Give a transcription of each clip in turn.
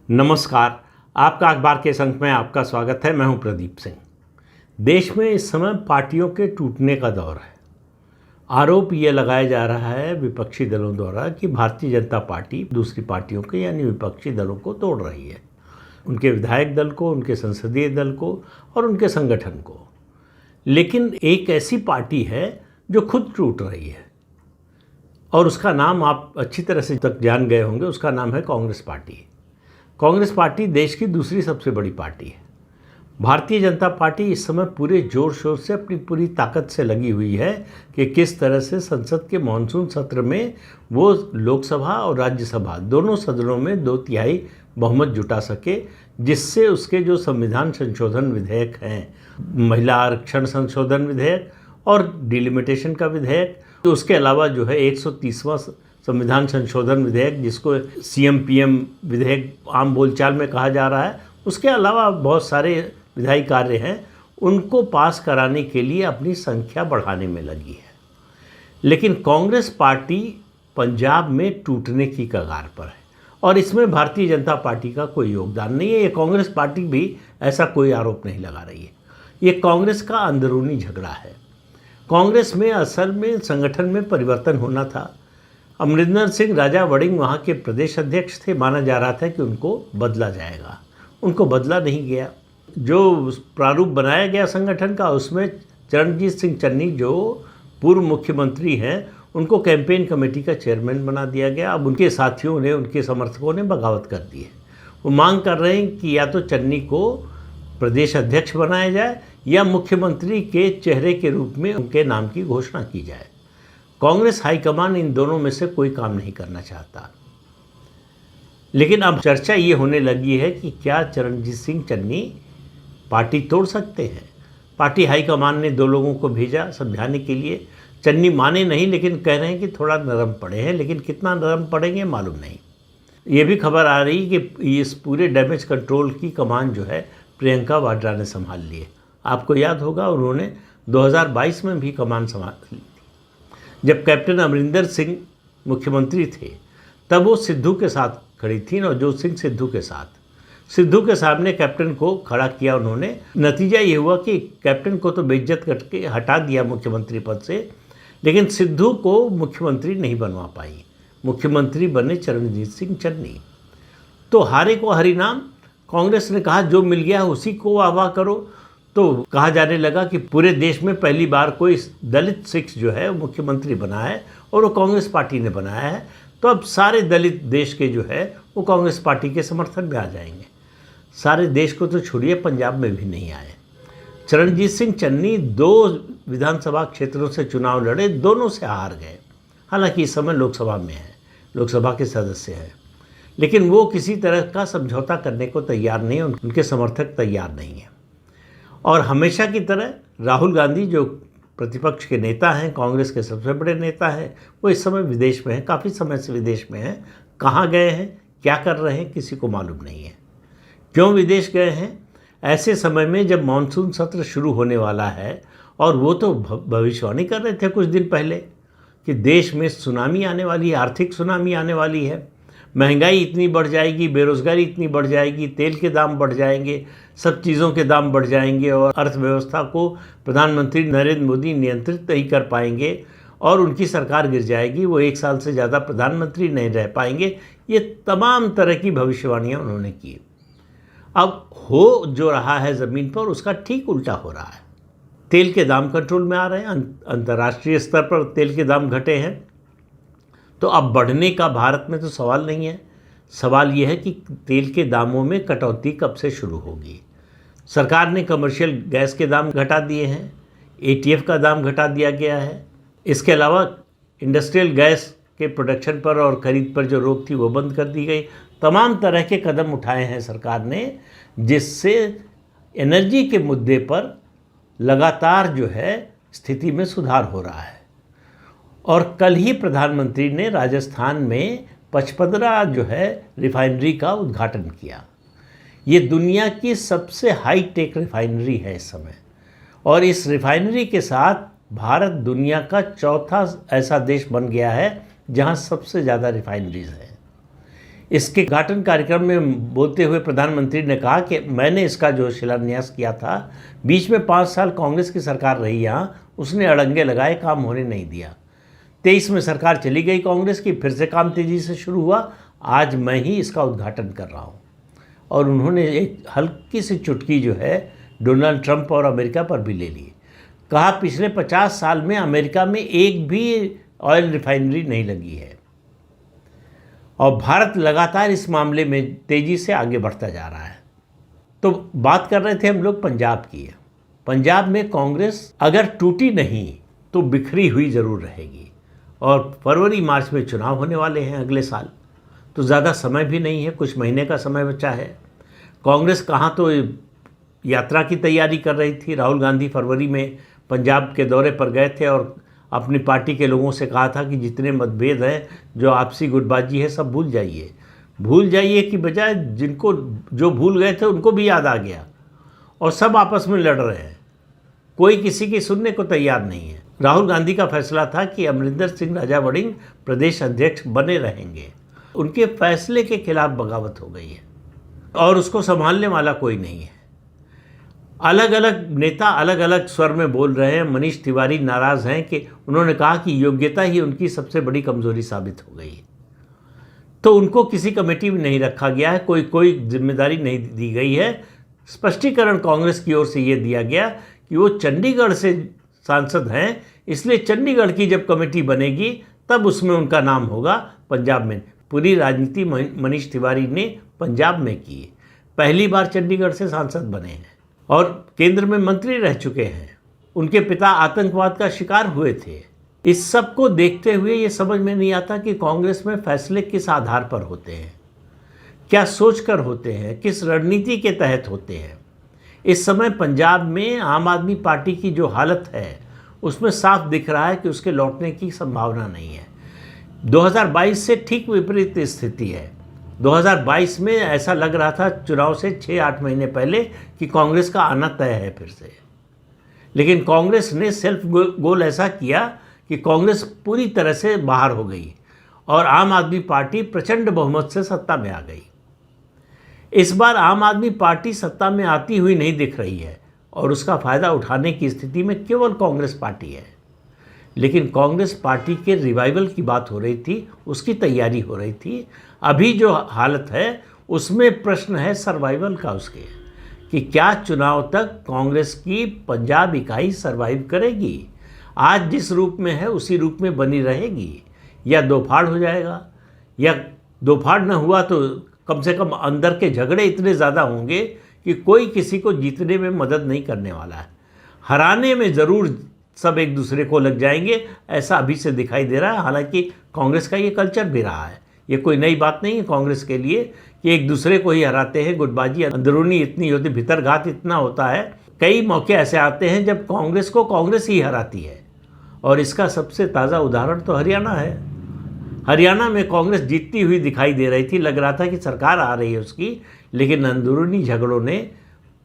नमस्कार। आपका अखबार के इस अंक में आपका स्वागत है। मैं हूं प्रदीप सिंह। देश में इस समय पार्टियों के टूटने का दौर है। आरोप ये लगाया जा रहा है विपक्षी दलों द्वारा कि भारतीय जनता पार्टी दूसरी पार्टियों के यानी विपक्षी दलों को तोड़ रही है, उनके विधायक दल को, उनके संसदीय दल को और उनके संगठन को। लेकिन एक ऐसी पार्टी है जो खुद टूट रही है और उसका नाम आप अच्छी तरह से तक जान गए होंगे। उसका नाम है कांग्रेस पार्टी। कांग्रेस पार्टी देश की दूसरी सबसे बड़ी पार्टी है। भारतीय जनता पार्टी इस समय पूरे जोर शोर से अपनी पूरी ताकत से लगी हुई है कि किस तरह से संसद के मानसून सत्र में वो लोकसभा और राज्यसभा दोनों सदनों में 2/3 बहुमत जुटा सके, जिससे उसके जो संविधान संशोधन विधेयक हैं, महिला आरक्षण संशोधन विधेयक और डिलिमिटेशन का विधेयक, तो उसके अलावा जो है 130वां संविधान संशोधन विधेयक, जिसको CM-PM विधेयक आम बोलचाल में कहा जा रहा है, उसके अलावा बहुत सारे विधायी कार्य हैं, उनको पास कराने के लिए अपनी संख्या बढ़ाने में लगी है। लेकिन कांग्रेस पार्टी पंजाब में टूटने की कगार पर है और इसमें भारतीय जनता पार्टी का कोई योगदान नहीं है। ये कांग्रेस पार्टी भी ऐसा कोई आरोप नहीं लगा रही है। ये कांग्रेस का अंदरूनी झगड़ा है। कांग्रेस में असल में संगठन में परिवर्तन होना था। अमरिंदर सिंह राजा वड़िंग वहाँ के प्रदेश अध्यक्ष थे। माना जा रहा था कि उनको बदला जाएगा, उनको बदला नहीं गया। जो प्रारूप बनाया गया संगठन का, उसमें चरणजीत सिंह चन्नी जो पूर्व मुख्यमंत्री हैं, उनको कैंपेन कमेटी का चेयरमैन बना दिया गया। अब उनके साथियों ने, उनके समर्थकों ने बगावत कर दी है। वो मांग कर रहे हैं कि या तो चन्नी को प्रदेश अध्यक्ष बनाया जाए या मुख्यमंत्री के चेहरे के रूप में उनके नाम की घोषणा की जाए। कांग्रेस हाईकमान इन दोनों में से कोई काम नहीं करना चाहता। लेकिन अब चर्चा ये होने लगी है कि क्या चरणजीत सिंह चन्नी पार्टी तोड़ सकते हैं। पार्टी हाईकमान ने 2 लोगों को भेजा समझाने के लिए। चन्नी माने नहीं, लेकिन कह रहे हैं कि थोड़ा नरम पड़े हैं, लेकिन कितना नरम पड़ेंगे मालूम नहीं। ये भी खबर आ रही कि इस पूरे डैमेज कंट्रोल की कमान जो है प्रियंका वाड्रा ने संभाल ली है। आपको याद होगा उन्होंने 2022 में भी कमान संभाल ली थी। जब कैप्टन अमरिंदर सिंह मुख्यमंत्री थे तब वो सिद्धू के साथ खड़ी थी, नवजोत सिंह सिद्धू के साथ। सिद्धू के सामने कैप्टन को खड़ा किया उन्होंने। नतीजा ये हुआ कि कैप्टन को तो बेइज्जत करके हटा दिया मुख्यमंत्री पद से, लेकिन सिद्धू को मुख्यमंत्री नहीं बनवा पाई। मुख्यमंत्री बने चरणजीत सिंह चन्नी। तो हारे को हरिनाम। कांग्रेस ने कहा जो मिल गया उसी को वाह करो। तो कहा जाने लगा कि पूरे देश में पहली बार कोई दलित सिख जो है वो मुख्यमंत्री बना है और वो कांग्रेस पार्टी ने बनाया है। तो अब सारे दलित देश के जो है वो कांग्रेस पार्टी के समर्थन में आ जाएंगे। सारे देश को तो छोड़िए, पंजाब में भी नहीं आए। चरणजीत सिंह चन्नी 2 विधानसभा क्षेत्रों से चुनाव लड़े, दोनों से हार गए। हालांकि इस समय लोकसभा में है, लोकसभा के सदस्य हैं, लेकिन वो किसी तरह का समझौता करने को तैयार नहीं है, उनके समर्थक तैयार नहीं हैं। और हमेशा की तरह राहुल गांधी जो प्रतिपक्ष के नेता हैं, कांग्रेस के सबसे बड़े नेता हैं, वो इस समय विदेश में हैं, काफ़ी समय से विदेश में हैं। कहाँ गए हैं, क्या कर रहे हैं, किसी को मालूम नहीं है। क्यों विदेश गए हैं? ऐसे समय में जब मानसून सत्र शुरू होने वाला है, और वो तो भविष्यवाणी कर रहे थे कुछ दिन पहले कि देश में सुनामी आने वाली है, आर्थिक सुनामी आने वाली है, महंगाई इतनी बढ़ जाएगी, बेरोज़गारी इतनी बढ़ जाएगी, तेल के दाम बढ़ जाएंगे, सब चीज़ों के दाम बढ़ जाएंगे और अर्थव्यवस्था को प्रधानमंत्री नरेंद्र मोदी नियंत्रित नहीं कर पाएंगे और उनकी सरकार गिर जाएगी, वो 1 साल से ज़्यादा प्रधानमंत्री नहीं रह पाएंगे। ये तमाम तरह की भविष्यवाणियाँ उन्होंने की। अब हो जो रहा है ज़मीन पर उसका ठीक उल्टा हो रहा है। तेल के दाम कंट्रोल में आ रहे हैं, अंतर्राष्ट्रीय स्तर पर तेल के दाम घटे हैं। तो अब बढ़ने का भारत में तो सवाल नहीं है। सवाल ये है कि तेल के दामों में कटौती कब से शुरू होगी। सरकार ने कमर्शियल गैस के दाम घटा दिए हैं, ATF का दाम घटा दिया गया है। इसके अलावा इंडस्ट्रियल गैस के प्रोडक्शन पर और ख़रीद पर जो रोक थी वो बंद कर दी गई। तमाम तरह के कदम उठाए हैं सरकार ने, जिससे एनर्जी के मुद्दे पर लगातार जो है स्थिति में सुधार हो रहा है। और कल ही प्रधानमंत्री ने राजस्थान में 55 जो है रिफाइनरी का उद्घाटन किया। ये दुनिया की सबसे हाई टेक रिफाइनरी है इस समय, और इस रिफाइनरी के साथ भारत दुनिया का चौथा ऐसा देश बन गया है जहां सबसे ज़्यादा रिफाइनरीज हैं। इसके उद्घाटन कार्यक्रम में बोलते हुए प्रधानमंत्री ने कहा कि मैंने इसका जो शिलान्यास किया था, बीच में 5 साल कांग्रेस की सरकार रही यहाँ, उसने अड़ंगे लगाए, काम होने नहीं दिया। 23 में सरकार चली गई कांग्रेस की, फिर से काम तेज़ी से शुरू हुआ। आज मैं ही इसका उद्घाटन कर रहा हूँ। और उन्होंने एक हल्की सी चुटकी जो है डोनाल्ड ट्रंप और अमेरिका पर भी ले ली। कहा पिछले 50 साल में अमेरिका में एक भी ऑयल रिफाइनरी नहीं लगी है और भारत लगातार इस मामले में तेज़ी से आगे बढ़ता जा रहा है। तो बात कर रहे थे हम लोग पंजाब की। पंजाब में कांग्रेस अगर टूटी नहीं तो बिखरी हुई ज़रूर रहेगी और फरवरी मार्च में चुनाव होने वाले हैं अगले साल, तो ज़्यादा समय भी नहीं है, कुछ महीने का समय बचा है। कांग्रेस कहाँ तो यात्रा की तैयारी कर रही थी। राहुल गांधी फरवरी में पंजाब के दौरे पर गए थे और अपनी पार्टी के लोगों से कहा था कि जितने मतभेद हैं, जो आपसी गुटबाजी है, सब भूल जाइए की बजाय जिनको जो भूल गए थे उनको भी याद आ गया और सब आपस में लड़ रहे हैं, कोई किसी की सुनने को तैयार नहीं है। राहुल गांधी का फैसला था कि अमरिंदर सिंह राजा वड़िंग प्रदेश अध्यक्ष बने रहेंगे। उनके फैसले के खिलाफ बगावत हो गई है और उसको संभालने वाला कोई नहीं है। अलग अलग नेता अलग अलग स्वर में बोल रहे हैं। मनीष तिवारी नाराज़ हैं कि उन्होंने कहा कि योग्यता ही उनकी सबसे बड़ी कमज़ोरी साबित हो गई है, तो उनको किसी कमेटी में नहीं रखा गया है, कोई जिम्मेदारी नहीं दी गई है। स्पष्टीकरण कांग्रेस की ओर से ये दिया गया कि वो चंडीगढ़ से सांसद हैं, इसलिए चंडीगढ़ की जब कमेटी बनेगी तब उसमें उनका नाम होगा, पंजाब में। पूरी राजनीति मनीष तिवारी ने पंजाब में की, पहली बार चंडीगढ़ से सांसद बने हैं और केंद्र में मंत्री रह चुके हैं। उनके पिता आतंकवाद का शिकार हुए थे। इस सब को देखते हुए ये समझ में नहीं आता कि कांग्रेस में फैसले किस आधार पर होते हैं, क्या सोचकर होते हैं, किस रणनीति के तहत होते हैं। इस समय पंजाब में आम आदमी पार्टी की जो हालत है उसमें साफ दिख रहा है कि उसके लौटने की संभावना नहीं है। 2022 से ठीक विपरीत स्थिति है। 2022 में ऐसा लग रहा था चुनाव से 6-8 महीने पहले कि कांग्रेस का आना तय है फिर से, लेकिन कांग्रेस ने सेल्फ गोल ऐसा किया कि कांग्रेस पूरी तरह से बाहर हो गई और आम आदमी पार्टी प्रचंड बहुमत से सत्ता में आ गई। इस बार आम आदमी पार्टी सत्ता में आती हुई नहीं दिख रही है और उसका फ़ायदा उठाने की स्थिति में केवल कांग्रेस पार्टी है। लेकिन कांग्रेस पार्टी के रिवाइवल की बात हो रही थी, उसकी तैयारी हो रही थी। अभी जो हालत है उसमें प्रश्न है सर्वाइवल का उसके, कि क्या चुनाव तक कांग्रेस की पंजाब इकाई सर्वाइव करेगी, आज जिस रूप में है उसी रूप में बनी रहेगी, या दो फाड़ हो जाएगा। या दो फाड़ न हुआ तो कम से कम अंदर के झगड़े इतने ज़्यादा होंगे कि कोई किसी को जीतने में मदद नहीं करने वाला है। हराने में ज़रूर सब एक दूसरे को लग जाएंगे, ऐसा अभी से दिखाई दे रहा है। हालांकि कांग्रेस का ये कल्चर भी रहा है, ये कोई नई बात नहीं है कांग्रेस के लिए कि एक दूसरे को ही हराते हैं। गुटबाजी अंदरूनी इतनी होती, भीतरघात इतना होता है। कई मौके ऐसे आते हैं जब कांग्रेस को कांग्रेस ही हराती है और इसका सबसे ताज़ा उदाहरण तो हरियाणा है। हरियाणा में कांग्रेस जीतती हुई दिखाई दे रही थी, लग रहा था कि सरकार आ रही है उसकी, लेकिन अंदरूनी झगड़ों ने,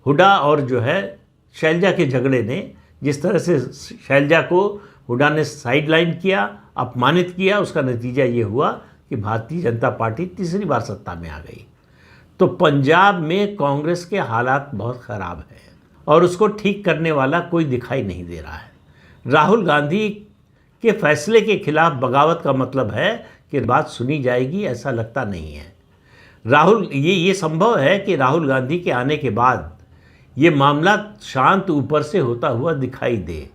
हुड्डा और जो है शैलजा के झगड़े ने, जिस तरह से शैलजा को हुड्डा ने साइडलाइन किया, अपमानित किया, उसका नतीजा ये हुआ कि भारतीय जनता पार्टी तीसरी बार सत्ता में आ गई। तो पंजाब में कांग्रेस के हालात बहुत ख़राब हैं और उसको ठीक करने वाला कोई दिखाई नहीं दे रहा है। राहुल गांधी के फैसले के खिलाफ बगावत का मतलब है कि बात सुनी जाएगी, ऐसा लगता नहीं है। ये संभव है कि राहुल गांधी के आने के बाद ये मामला शांत ऊपर से होता हुआ दिखाई दे,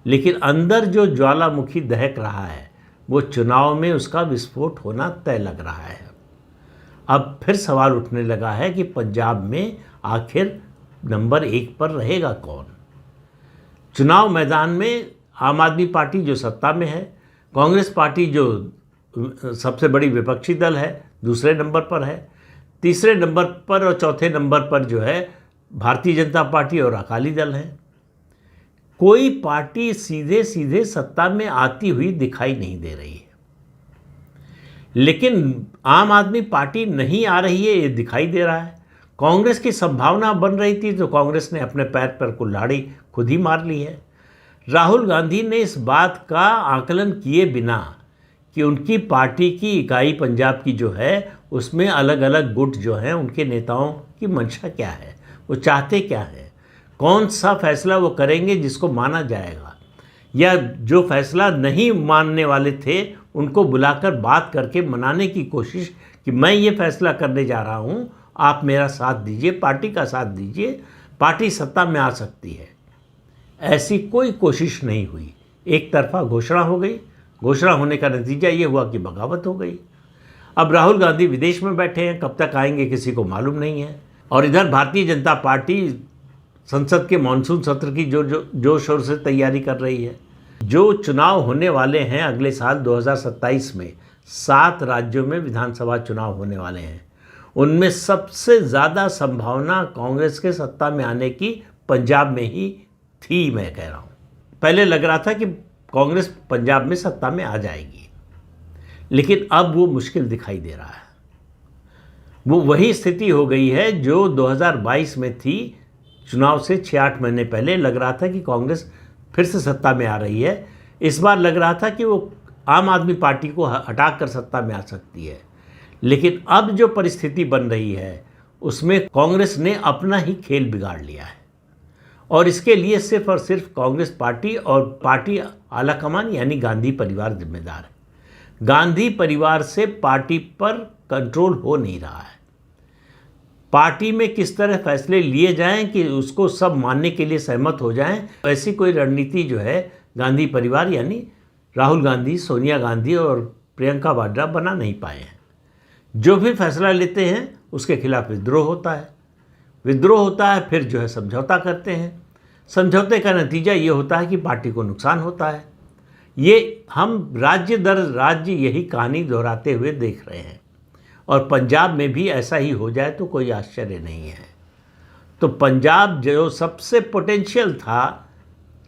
लेकिन अंदर जो ज्वालामुखी दहक रहा है वो चुनाव में उसका विस्फोट होना तय लग रहा है। अब फिर सवाल उठने लगा है कि पंजाब में आखिर नंबर 1 पर रहेगा कौन। चुनाव मैदान में आम आदमी पार्टी जो सत्ता में है, कांग्रेस पार्टी जो सबसे बड़ी विपक्षी दल है दूसरे नंबर पर है, तीसरे नंबर पर और चौथे नंबर पर जो है भारतीय जनता पार्टी और अकाली दल है। कोई पार्टी सीधे सीधे सत्ता में आती हुई दिखाई नहीं दे रही है, लेकिन आम आदमी पार्टी नहीं आ रही है ये दिखाई दे रहा है। कांग्रेस की संभावना बन रही थी तो कांग्रेस ने अपने पैर पर कुल्हाड़ी खुद ही मार ली है। राहुल गांधी ने इस बात का आकलन किए बिना कि उनकी पार्टी की इकाई पंजाब की जो है उसमें अलग अलग गुट जो हैं उनके नेताओं की मंशा क्या है, वो चाहते क्या हैं, कौन सा फैसला वो करेंगे जिसको माना जाएगा, या जो फैसला नहीं मानने वाले थे उनको बुलाकर बात करके मनाने की कोशिश कि मैं ये फैसला करने जा रहा हूँ, आप मेरा साथ दीजिए, पार्टी का साथ दीजिए, पार्टी सत्ता में आ सकती है। ऐसी कोई कोशिश नहीं हुई, एक तरफा घोषणा हो गई। घोषणा होने का नतीजा ये हुआ कि बगावत हो गई। अब राहुल गांधी विदेश में बैठे हैं, कब तक आएंगे किसी को मालूम नहीं है। और इधर भारतीय जनता पार्टी संसद के मानसून सत्र की जोर शोर से तैयारी कर रही है। जो चुनाव होने वाले हैं अगले साल 2027 में, 7 राज्यों में विधानसभा चुनाव होने वाले हैं। उनमें सबसे ज़्यादा संभावना कांग्रेस के सत्ता में आने की पंजाब में ही थी, मैं कह रहा हूँ। पहले लग रहा था कि कांग्रेस पंजाब में सत्ता में आ जाएगी, लेकिन अब वो मुश्किल दिखाई दे रहा है। वो वही स्थिति हो गई है जो 2022 में थी। चुनाव से 6-8 महीने पहले लग रहा था कि कांग्रेस फिर से सत्ता में आ रही है। इस बार लग रहा था कि वो आम आदमी पार्टी को हटाकर सत्ता में आ सकती है, लेकिन अब जो परिस्थिति बन रही है उसमें कांग्रेस ने अपना ही खेल बिगाड़ लिया है। और इसके लिए सिर्फ और सिर्फ कांग्रेस पार्टी और पार्टी आलाकमान यानी गांधी परिवार जिम्मेदार है। गांधी परिवार से पार्टी पर कंट्रोल हो नहीं रहा है। पार्टी में किस तरह फैसले लिए जाएं कि उसको सब मानने के लिए सहमत हो जाएं, ऐसी कोई रणनीति जो है गांधी परिवार यानी राहुल गांधी, सोनिया गांधी और प्रियंका वाड्रा बना नहीं पाए हैं। जो भी फैसला लेते हैं उसके खिलाफ विद्रोह होता है, फिर जो है समझौता करते हैं। समझौते का नतीजा ये होता है कि पार्टी को नुकसान होता है। ये हम राज्य दर राज्य यही कहानी दोहराते हुए देख रहे हैं, और पंजाब में भी ऐसा ही हो जाए तो कोई आश्चर्य नहीं है। तो पंजाब जो सबसे पोटेंशियल था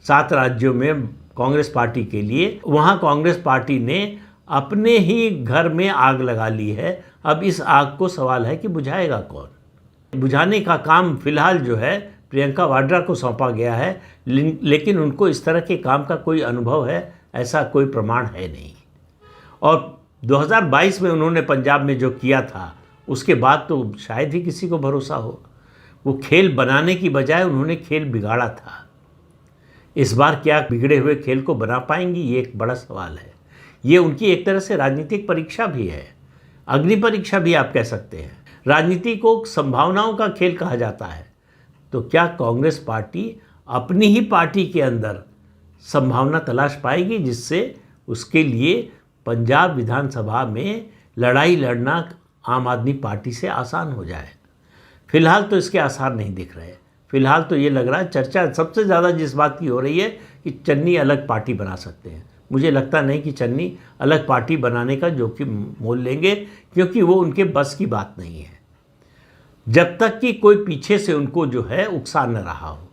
7 राज्यों में कांग्रेस पार्टी के लिए, वहाँ कांग्रेस पार्टी ने अपने ही घर में आग लगा ली है। अब इस आग को सवाल है कि बुझाएगा कौन। बुझाने का काम फिलहाल जो है प्रियंका वाड्रा को सौंपा गया है, लेकिन उनको इस तरह के काम का कोई अनुभव है ऐसा कोई प्रमाण है नहीं। और 2022 में उन्होंने पंजाब में जो किया था उसके बाद तो शायद ही किसी को भरोसा हो। वो खेल बनाने की बजाय उन्होंने खेल बिगाड़ा था। इस बार क्या बिगड़े हुए खेल को बना पाएंगी, ये एक बड़ा सवाल है। ये उनकी एक तरह से राजनीतिक परीक्षा भी है, अग्नि परीक्षा भी आप कह सकते हैं। राजनीति को संभावनाओं का खेल कहा जाता है। तो क्या कांग्रेस पार्टी अपनी ही पार्टी के अंदर संभावना तलाश पाएगी जिससे उसके लिए पंजाब विधानसभा में लड़ाई लड़ना आम आदमी पार्टी से आसान हो जाए? फिलहाल तो इसके आसार नहीं दिख रहे। फिलहाल तो ये लग रहा है, चर्चा सबसे ज़्यादा जिस बात की हो रही है कि चन्नी अलग पार्टी बना सकते हैं। मुझे लगता नहीं कि चन्नी अलग पार्टी बनाने का जोखिम मोल लेंगे, क्योंकि वो उनके बस की बात नहीं है। जब तक कि कोई पीछे से उनको जो है उकसा न रहा हो।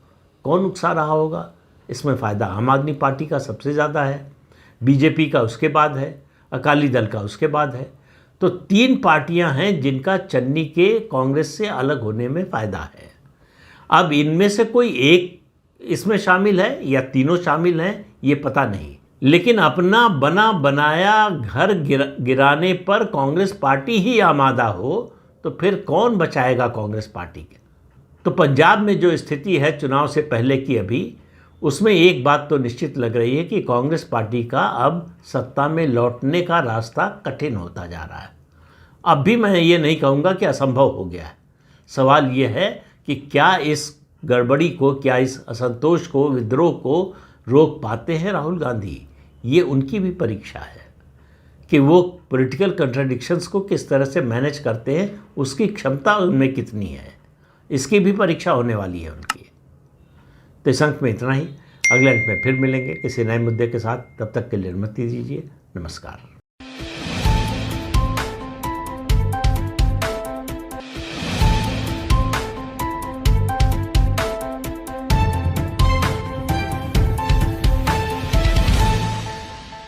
कौन उकसा रहा होगा? इसमें फ़ायदा आम आदमी पार्टी का सबसे ज़्यादा है, बीजेपी का उसके बाद है, अकाली दल का उसके बाद है। तो 3 पार्टियां हैं जिनका चन्नी के कांग्रेस से अलग होने में फ़ायदा है। अब इनमें से कोई एक इसमें शामिल है या तीनों शामिल हैं ये पता नहीं, लेकिन अपना बना बनाया घर गिराने पर कांग्रेस पार्टी ही आमादा हो तो फिर कौन बचाएगा कांग्रेस पार्टी के? तो पंजाब में जो स्थिति है चुनाव से पहले की अभी, उसमें एक बात तो निश्चित लग रही है कि कांग्रेस पार्टी का अब सत्ता में लौटने का रास्ता कठिन होता जा रहा है। अब भी मैं ये नहीं कहूँगा कि असंभव हो गया है। सवाल ये है कि क्या इस गड़बड़ी को, क्या इस असंतोष को, विद्रोह को रोक पाते हैं राहुल गांधी? ये उनकी भी परीक्षा है कि वो पॉलिटिकल कंट्राडिक्शंस को किस तरह से मैनेज करते हैं, उसकी क्षमता उनमें कितनी है, इसकी भी परीक्षा होने वाली है उनकी। तो इस अंक में इतना ही। अगले अंक में फिर मिलेंगे किसी नए मुद्दे के साथ। तब तक के लिए अनुमति दीजिए। नमस्कार।